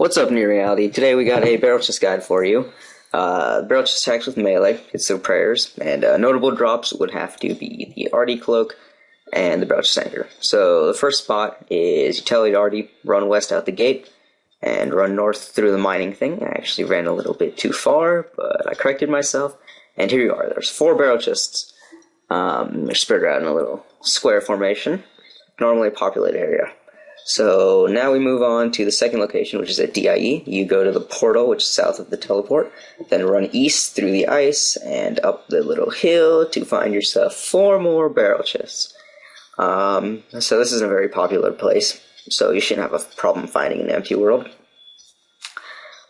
What's up, New Reality? Today we got a Barrlechest guide for you. Barrlechest attacks with melee, it's their prayers, and notable drops would have to be the Artie Cloak and the Barrlechest Anchor. So the first spot is you tell Artie, run west out the gate, and run north through the mining thing. I actually ran a little bit too far, but I corrected myself, and here you are. There's 4 Barrlechests. They're spread out in a little square formation, normally a populated area. So now we move on to the second location, which is at DIE. You go to the portal, which is south of the teleport, then run east through the ice and up the little hill to find yourself 4 more Barrlechests. So this is a very popular place, so you shouldn't have a problem finding an empty world.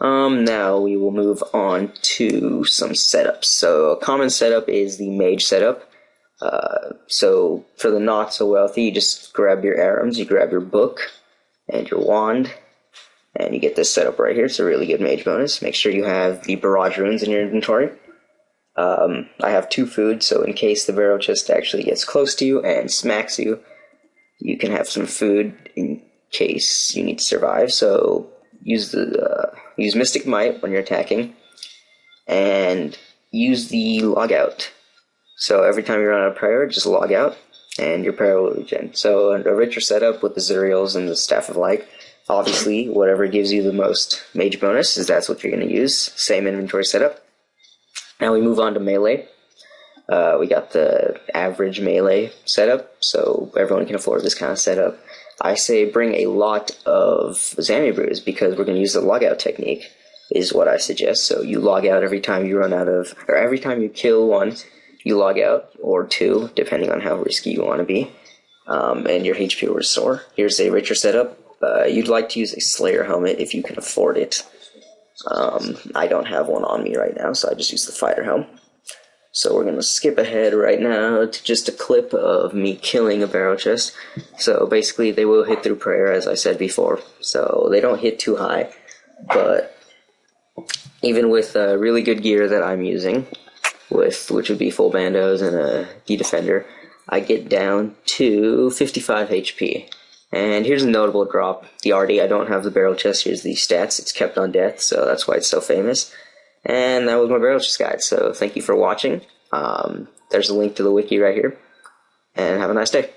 Now we will move on to some setups. So a common setup is the mage setup. So for the not so wealthy, you just grab your arrows, you grab your book and your wand, and you get this setup right here. It's a really good mage bonus. Make sure you have the barrage runes in your inventory. I have 2 food, so in case the Barrlechest actually gets close to you and smacks you, you can have some food in case you need to survive. So use Mystic Might when you're attacking, and use the logout. So every time you run out of prayer, just log out, and your prayer will regen. So a richer setup with the Zuriels and the Staff of Light. Obviously, whatever gives you the most mage bonus is that's what you're going to use. Same inventory setup. Now we move on to melee. We got the average melee setup, so everyone can afford this kind of setup. I say bring a lot of Zami Brews because we're going to use the logout technique, is what I suggest. So you log out every time you run out of, or every time you kill one, you log out, or 2, depending on how risky you want to be, and your HP will restore. Here's a richer setup. You'd like to use a Slayer helmet if you can afford it. I don't have one on me right now, so I just use the Fighter helm. So we're going to skip ahead right now to just a clip of me killing a Barrlechest. So basically they will hit through prayer, as I said before, so they don't hit too high, but even with really good gear that I'm using, which would be full bandos and a D-Defender, I get down to 55 HP. And here's a notable drop. The Artie, I don't have the Barrlechest. Here's the stats. It's kept on death, so that's why it's so famous. And that was my Barrlechest guide, so thank you for watching. There's a link to the wiki right here, and have a nice day.